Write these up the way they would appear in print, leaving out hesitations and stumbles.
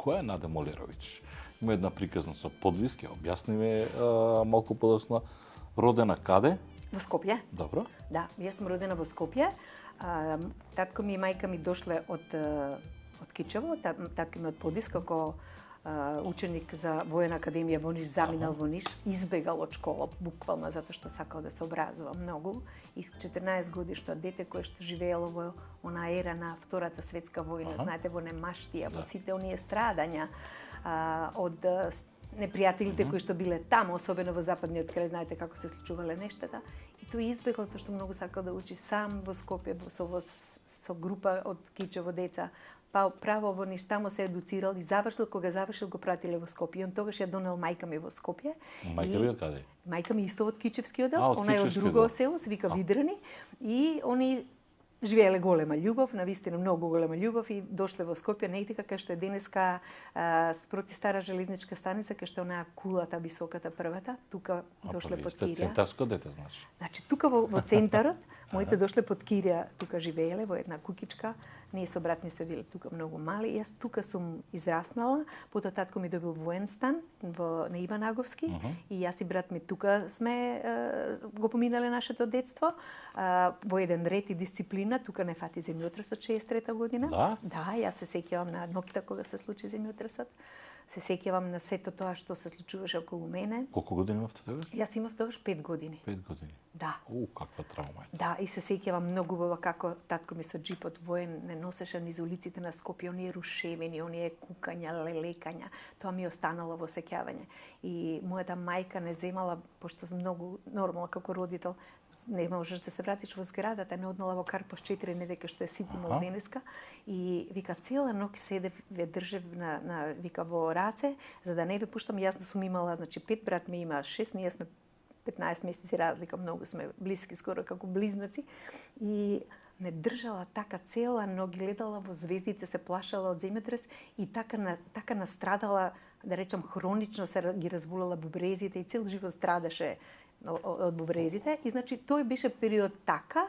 Која е Наде Молеровиќ? Има една приказна со подвис, ќе објасниме малку подоцна. Родена каде? Во Скопје. Добро. Да, јас сум родена во Скопје. Татко ми и мајка ми дошле од Кичево, татко ми од Подвис како ученик за воена академија во Ниш, заминал во Ниш, избегал од школа буквално затоа што сакал да се образува многу. И 14 годишно дете кое што живеело во она ера на Втората светска војна, знаете, во немаштија, во сите оние страдања од непријателите кои што биле таму, особено во западниот крај, знаете како се случувале нештата. И тој избегал затоа што многу сакал да учи сам во Скопје со група од Кичево деца. Па право во Ниш, таму се едуцирал и завршил, кога завршил го пратиле во Скопје. Он тогаш ја донел мајка ми во Скопје. Мајка ви од каде? Мајка ми исто од Кичевскиот дел, она е од друго село, се вика Видрани, и они живееле голема љубов, навистина многу голема љубов, и дошле во Скопје, не дека кај што е денеска спроти стара железничка станица, кај што е онаа кулата високата првата, тука дошле под Кирија. Центарско дете, значи. Значи тука во центарот, моите дошле под Кирија, тука живееле во една кукичка. Ние со брат ми сме биле тука многу мали. Јас тука сум израснала, потоа татко ми добил воен стан на Иван Аговски, и јас и брат ми тука сме го поминале нашето детство. Во еден ред и дисциплина, тука не фати земјотресот 63-та година. Да? Да, јас се сеќавам на ноќта кога се случи земјотресот. Се сеќавам на сето тоа што се случуваше околу мене. Колку години имавте тогаш? Јас имав тогаш 5 години. 5 години. Да. Каква травма е. Да, и се сеќавам многу убаво како татко ми со джипот воен не носеше низ улиците на Скопје, оние рушевини, оние кукања, лелекања. Тоа ми останало во сеќавање. И мојата мајка не земала, пошто сум многу нормална како родител, не можеш да се вратиш во зградата, не однала во Карпош 4, не дека што е ситно денеска. И вика цела ноќ седев, ве држев вика во раце, за да не ве пуштам. Јас сум имала, значи 5, брат ми има 6, ние сме 15 месеци разлика, многу сме блиски, скоро како близнаци. И ме држала така цела ноќ, гледала во звездите, се плашала од земјотрес и така настрадала, да речам, хронично се ги разболела бубрезите и цел живот страдаше од бубрезите. И значи тој беше период така,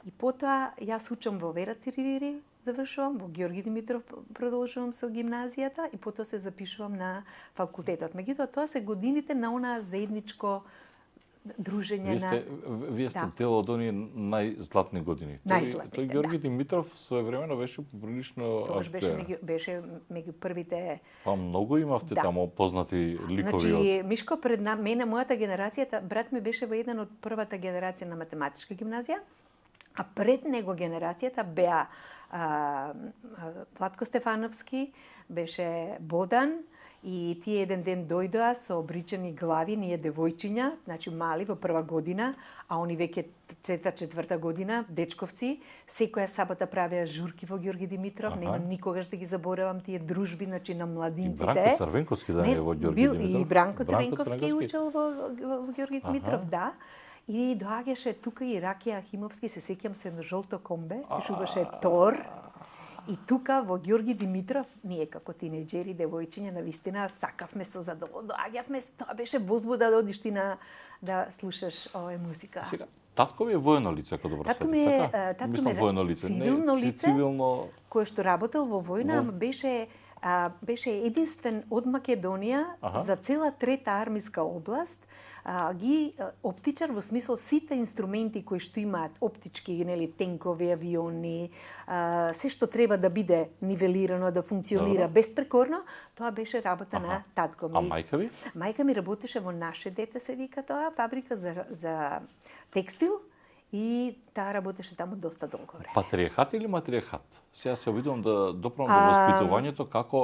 и потоа јас учам во Вера Ривири, завршувам, во Георги Димитров продолжувам со гимназијата и потоа се запишувам на факултетот. Меѓутоа тоа се годините на онаа заедничко дружење на... Вие сте дел од оние најзлатни години. Тој Георги Димитров своевремено беше прилично актуелен. Беше меѓу првите... Па многу имавте таму познати ликови. Значи, Мишко, пред мене, мојата генерацијата, брат ми беше во еден од првата генерација на математичка гимназија, а пред него генерацијата беа Владко Стефановски, беше Бодан, и тие еден ден дојдоа со обричани глави, ние девојчиња, значи мали во прва година, а они веќе четврта година, дечковци, секоја сабота правеа журки во Георги Димитров, нема никогаш да ги заборавам тие дружби, значи на младинците. И Бранко Црвенковски да е во Георги Димитров. И Бранко Црвенковски учел во Георги Димитров, да. И доаѓаше тука и Ракија Ахимовски, се сеќам со едно жолто комбе, пишуваше Тор. И тука во Георги Димитров, ние како тинеџери, девојчиња, навистина сакавме со задоволство, доаѓавме, тоа беше возбуда да одиш ти да слушаш музика. Сега, татко ми е воено лице, ако добро сватив, така? Татко Мислам воено лице, цивилно лице, кое што работел во војна, беше единствен од Македонија за цела трета армиска област, ги оптичар во смисол сите инструменти кои што имаат оптички, нели, тенкови, авиони, се што треба да биде нивелирано, да функционира безпрекорно, тоа беше работа на татко ми. А мајка ви? Мајка ми работеше во Наше дете, се вика тоа, фабрика за текстил, и таа работеше таму доста долго време. Патриархат или матриархат? Сега се обидувам да допрам до воспитувањето, како,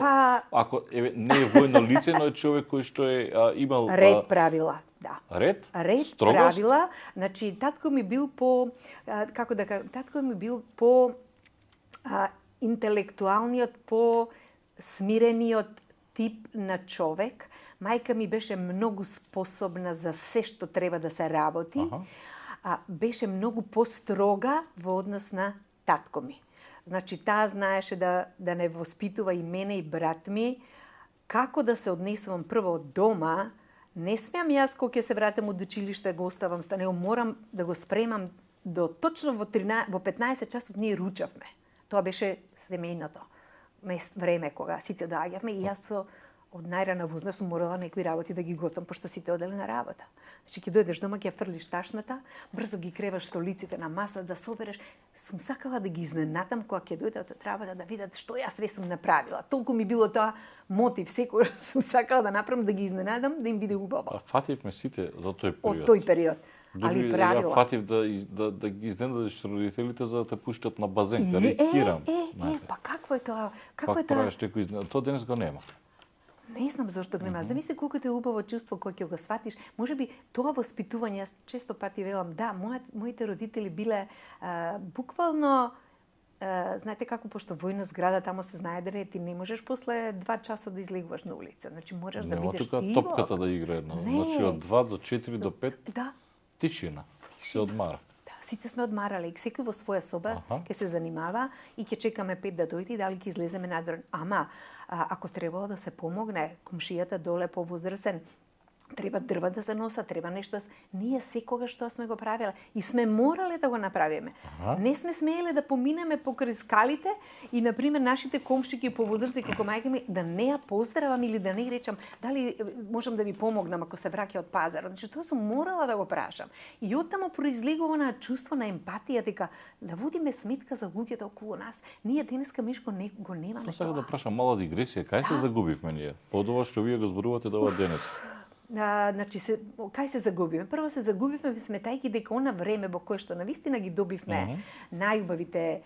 ако не е војно лице, но е човек кој што е имал... Ред правила, да. Ред? Строгост? Правила. Значи, татко ми бил како да кажам, татко ми бил по интелектуалниот, по смирениот тип на човек. Мајка ми беше многу способна за се што треба да се работи. Беше многу построга во однос на татко ми. Значи, таа знаеше да не воспитува и мене и брат ми, како да се однесувам прво од дома. Не смеам јас кога ќе се вратам од училиште, го оставам станео, морам да го спремам до точно во 15 часот ние ручавме. Тоа беше семејното. време кога сите доаѓавме и јас од најрана возраст сум морала некои работи да ги готвам, пошто сите оделе на работа. Значи, ќе дојдеш дома, ќе фрлиш ташната, брзо ги креваш столиците на маса, да собереш. Сум сакала да ги изненадам кога ќе дојдат од работа, да видат што јас ве сум направила. Толку ми било тоа мотив, секогаш сум сакала да направам, да ги изненадам, да им биде убаво. Фативме сите за тој период. Од тој период. Али правила. Фатив да ги изненадиш родителите за да те пуштат на базен, карикирам. Па какво е тоа? Како е тоа? Правиш некој изненад, тоа денес го нема. Не знам зошто го нема. Замисли колку е убаво чувство кога ќе го сватиш. Можеби тоа воспитување, јас често пати велам, да, моите родители биле буквално знаете како, пошто војна зграда, тамо се знае да ти не можеш после 2 часа да излегуваш на улица. Значи можеш да бидеш тиво. Нема тука топката да играе. Значи од 2 до 4 до 5 да. Тишина. Се одмара. Да, сите сме одмарале. Секој во своја соба ќе се занимава и ќе чекаме 5 да дојде и дали ќе излеземе надвор. Ама, ако требало да се помогне, комшијата доле повозрасен, треба дрва да се носа, треба нешто. Ние секогаш тоа сме го правеле и сме морале да го направиме. Не сме смееле да поминеме покрај скалите и, например, нашите комшики повозрасни како мајка ми, да не ја поздравам или да не ја речам дали можам да ви помогнам ако се враќа од пазарот. Значи, тоа сум морала да го прашам. И оттаму произлегува на чувство на емпатија, дека да водиме сметка за луѓето околу нас. Ние денеска мишко го немаме тоа. Сакам да прашам мала дигресија, кај се загубивме ние? Под ова што вие го зборувате до ова денес. Значи, кај се загубиме? Прво се загубивме сметајќи дека она време во кое што навистина ги добивме најубавите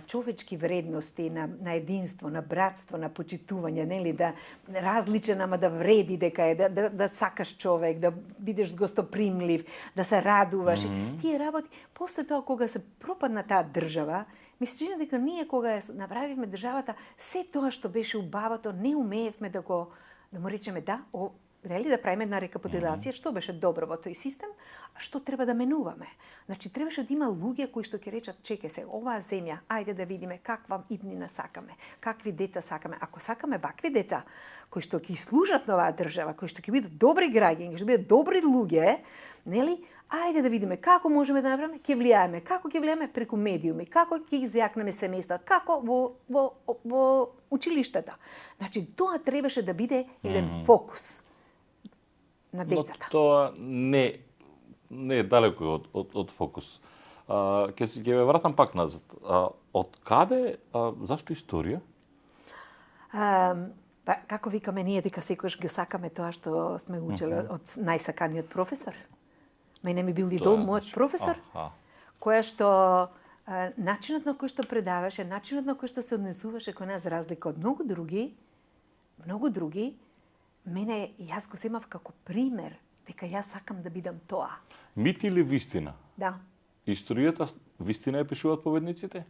човечки вредности на единство, на братство, на почитување, нели, да различен, ама да вреди дека е, да сакаш човек, да бидеш гостопримлив, да се радуваш. Тие работи, после тоа кога се пропадна таа држава, ми се чини дека ние кога направивме државата, се тоа што беше убавото, не умеевме да му речеме нели, да правиме една рекапитулација, што беше добро во тој систем, а што треба да менуваме. Значи, требаше да има луѓе кои што ќе речат, чекај се, оваа земја, ајде да видиме каква иднина сакаме, какви деца сакаме. Ако сакаме вакви деца, кои што ќе служат на оваа држава, кои што ќе бидат добри граѓани, ќе бидат добри луѓе, нели, ајде да видиме како можеме да направиме, ќе влијаеме. Како ќе влијаеме? Преку медиуми, како ќе ги зјакнеме семејства, како во училиштата. Значи, тоа требаше да биде еден фокус на децата. Но тоа не е далеко од фокус. Ќе ве вратам пак назад. Од каде, зашто историја? Како викаме ние, дека секојаш го сакаме тоа што сме учеле од најсаканиот професор. Мене ми бил идол мојот професор, која што начинот на кој што предаваше, начинот на кој што се однесуваше кон нас, за разлика од многу други, мене, јас го земав како пример, дека јас сакам да бидам тоа. Мит или вистина? Да. Историјата вистина ја пишуваат поведниците?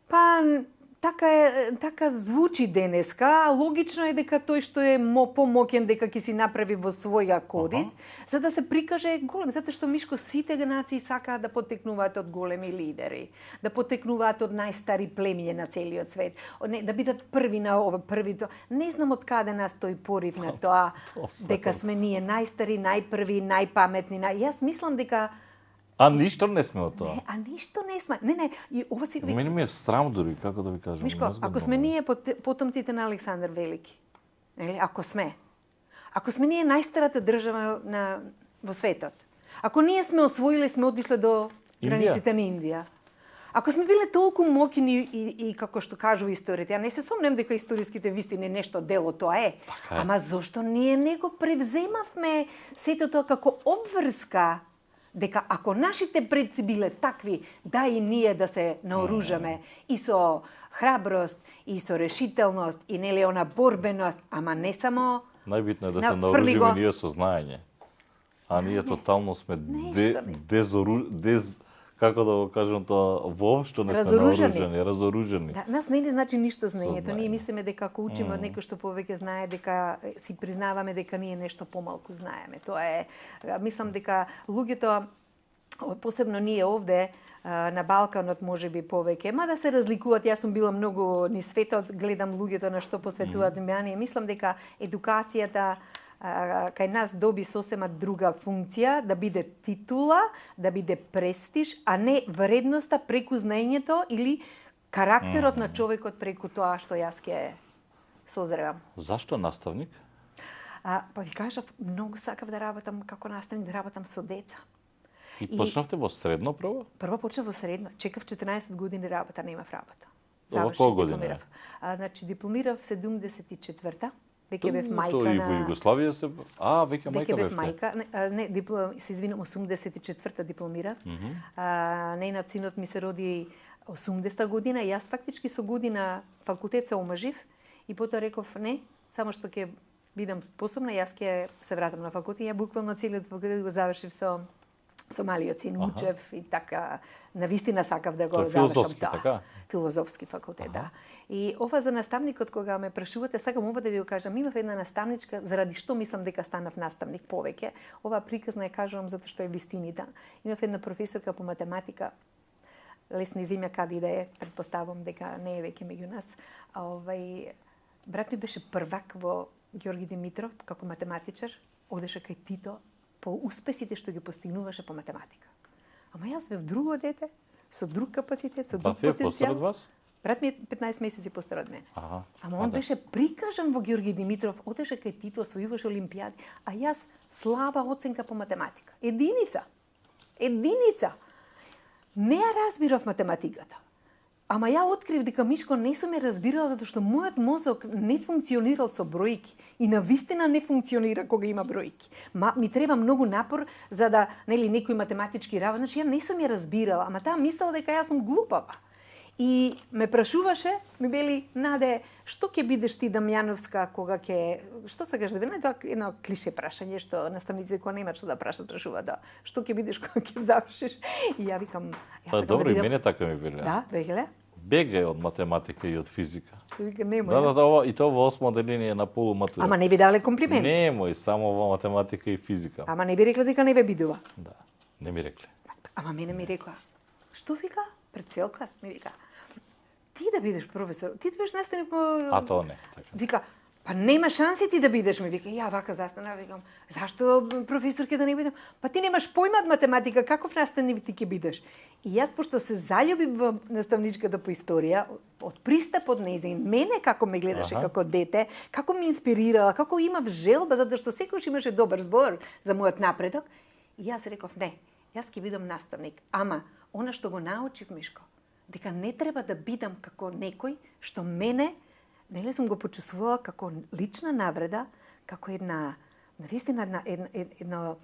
Па, така звучи денеска, логично е дека тој што е помоќен дека ќе си направи во своја корист, за да се прикаже голем, затоа што мишко сите нации сакаат да потекнуваат од големи лидери, да потекнуваат од најстари племиња на целиот свет, да бидат први на ова, први тоа. Не знам од каде нас тој порив на тоа дека сме ние најстари, најпрви, најпаметни. Јас мислам дека ништо не сме од тоа. Ништо не сме. Не, и ова сега ви... Мене ми е срам дури, како да ви кажам. Мишко, ако сме ние потомците на Александар Велики, нели, ако сме ние најстарата држава во светот, ако ние сме освоиле, сме одишле до границите на Индија, ако сме биле толку моќни и како што кажува историјата, ја не се сомнем дека историските вистини нешто дело тоа е, ама зошто ние не го превземавме сето тоа како обврска, дека ако нашите предци биле такви, да и ние да се наоружаме и со храброст, и со решителност, и нели она борбеност, ама не само... Најбитно е да се наоружиме ние со знаење. А ние тотално сме како да го кажам тоа, воопшто не сме наоружени, разоружени. Да, нас не значи ништо знаењето. Ние мислиме дека ако учиме од некој што повеќе знае, дека си признаваме дека ние нешто помалку знаеме. Тоа е, мислам дека луѓето, посебно ние овде, на Балканот можеби повеќе, мада се разликуваат. Јас сум била многу низ светот, гледам луѓето на што посветуваат внимание. Мислам дека едукацијата кај нас доби сосема друга функција, да биде титула, да биде престиж, а не вредноста преку знаењето или карактерот на човекот преку тоа што јас ќе созревам. Зашто наставник? Па ви кажав, многу сакав да работам како наставник, да работам со деца. И почнавте во средно прво? Прво почнав во средно. Чекав 14 години работа, немав работа. Во која година? Значи, дипломирав 74-та. Веќе бев мајка на... И во Југославија се... веќе мајка бевте. Веќе бев мајка. Се извинам, 84-та дипломирав. Нејнат синот ми се роди 80-та година и јас фактички со година факултет се омажив и потоа реков не, само што ќе бидам способна, јас ќе се вратам на факултет. Ја буквално целиот факултет го завршив со малиот син, учев и така, навистина сакав да го завршам тоа. Така? Филозофски факултет, да. И ова за наставникот, кога ме прашувате, сакам ова да ви го кажам, имав една наставничка, заради што мислам дека станав наставник повеќе. Ова приказна ја кажувам затоа што е вистинита. Имав една професорка по математика, лесни земја каде да е, предпоставам дека не е веќе меѓу нас. Брат ми беше првак во Ѓорги Димитров како математичар, одеше кај Тито по успесите што ги постигнуваше по математика. Ама јас бев друго дете, со друг капацитет, со друг потенцијал. Од вас? Брат ми е 15 месеци постар од мене. Ама он да. беше прикажан во Ѓорги Димитров, одеше кај Тито, освојуваше олимпијади, а јас слаба оценка по математика. Единица. Не ја разбирав математиката. Ама ја открив дека Мишко не сум ја разбирала затоа што мојот мозок не функционирал со бројки и навистина не функционира кога има бројки. Ми треба многу напор за да, некои математички работи, значи ја не сум ја разбирала, ама таа мислела дека јас сум глупава. И ме прашуваше, ми вели, Наде, што ќе бидеш ти Дамјановска кога ќе... Што сакаш да биде? Тоа е едно клише прашање што наставниците кога немаат што да прашуваат да. Што ќе бидеш кога ќе завршиш? И ја викам, јас сакам добро, да бидам... и мене така ми вели. Да, веќе. Бегај од математика и од физика. Вика, немој. Да, и тоа во 8 одделение на полуматура. Ама не ви дале комплимент. Немој, само во математика и физика. Ама не ви рекла дека не ве бидува. Да, не ми рекле. Ама мене ми рекла, што вика? Пред цел клас ми вика. Ти да бидеш професор, ти да бидеш наставник по... А тоа не. Така. Вика, па нема шанси ти да бидеш, ми вика. Ја вака застанав, викам, зашто професор ќе да не бидам? Па ти немаш појма од математика, каков наставник ти ќе бидеш? И јас, пошто се заљубив во наставничката по историја, од пристапот нејзин, мене како ме гледаше како дете, како ме инспирирала, како имав желба, затоа што секојаш имаше добар збор за мојот напредок, и јас реков, не, јас ќе бидам наставник. Ама, она што го научив, Мишко, дека не треба да бидам како некој што мене, нели сум го почувствувала како лична навреда, како една, навистина едно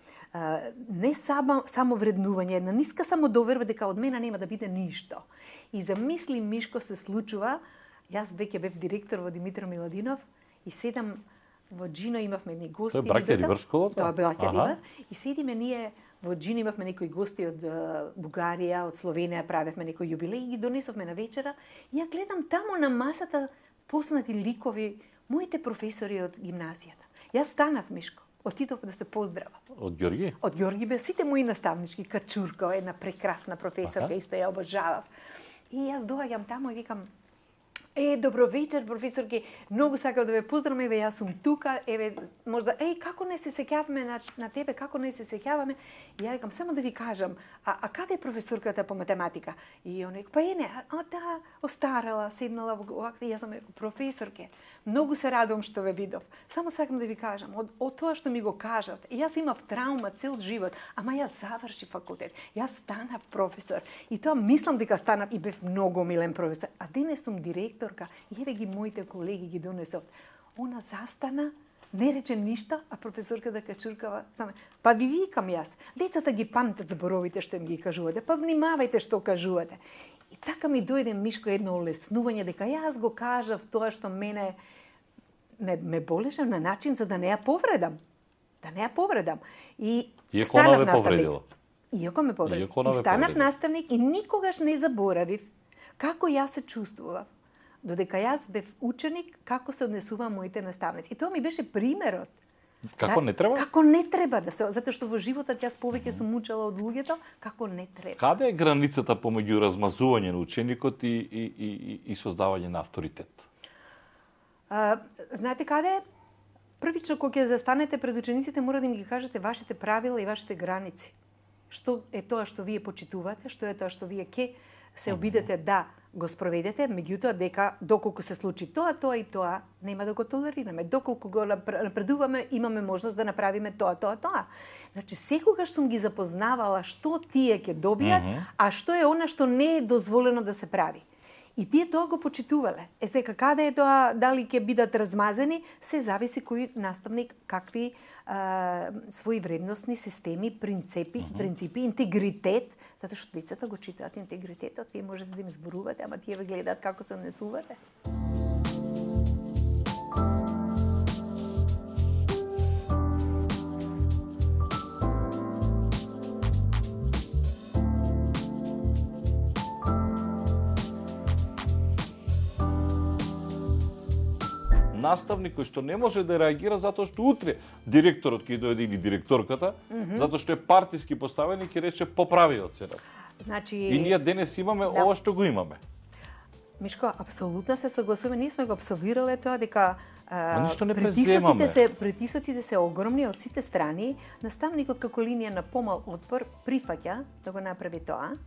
не само вреднување, една ниска самодоверба дека од мене нема да биде ништо. И замисли, Мишко, се случува, јас веќе бев директор во Димитро Миладинов и седам во Джино, имавме ни гости. Тој браќа Рибар школата? Тоа браќа Рибар. И седиме ние во Джино, имавме некои гости од Бугарија, од Словенија, правевме некои јубилеи и ги донесовме на вечера. И ја гледам таму на масата познати ликови, моите професори од гимназијата. Јас станав, Мишко, отидов да се поздравам. Од Ѓорги? Од Ѓорги бе сите мои наставнички, Качурка, една прекрасна професорка, исто ја обожавав. И јас доаѓам таму и викам, добро вечер, професорки, многу сакам да ве поздравам, еве јас сум тука, еве можда, како не се сеќаваме на тебе, како не се сеќаваме? И ја викам, само да ви кажам, а каде е професорката по математика? И он па не, таа остарела, седнала во и јас сум професорке. Многу се радувам што ве видов. Само сакам да ви кажам, од тоа што ми го кажат, јас имав траума цел живот, ама јас завршив факултет, јас станав професор. И тоа мислам дека станав и бев многу милен професор. А денес сум директорка и еве ги моите колеги ги донесот. Она застана, не рече ништо, а професорката Качуркава саме. Па ви викам јас, децата ги памтат зборовите што им ги кажувате, па внимавајте што кажувате. И така ми дојде, Мишко, едно олеснување дека јас го кажав тоа што мене ме болеше на начин за да не ја повредам. Да не ја повредам. И станав наставник. Иако ме повредил. И станав наставник и никогаш не заборавив како јас се чувствував. Додека јас бев ученик, како се однесува моите наставници. И тоа ми беше примерот. Како не треба? Како не треба да се, затоа што во животот јас повеќе сум учела од луѓето, како не треба. Каде е границата помеѓу размазување на ученикот и создавање на авторитет? Знаете каде е? Првично кога ќе застанете пред учениците, мора да им ги кажете вашите правила и вашите граници. Што е тоа што вие почитувате, што е тоа што вие ќе се обидете да го спроведете, меѓутоа дека доколку се случи тоа и тоа, нема да го толерираме. Доколку го напредуваме, имаме можност да направиме тоа. Значи, секогаш сум ги запознавала што тие ќе добијат, а што е она што не е дозволено да се прави. И тие тоа го почитувале. Сега, каде е тоа, дали ќе бидат размазени, се зависи кој наставник, какви своји вредносни системи, принципи, интегритет, затоа што децата го читаат интегритетот, вие можете да им зборувате, ама тие ве гледаат како се однесувате. Наставник кој што не може да реагира затоа што утре директорот ќе дојде или директорката, затоа што е партиски поставен и ќе рече поправи оцената. Значи, и ние денес имаме ова што го имаме. Мишко, апсолутно се согласуваме, ние сме го абсолвирале тоа дека притисоците се огромни од сите страни. Наставникот како линија на помал отпор прифаќа да го направи тоа.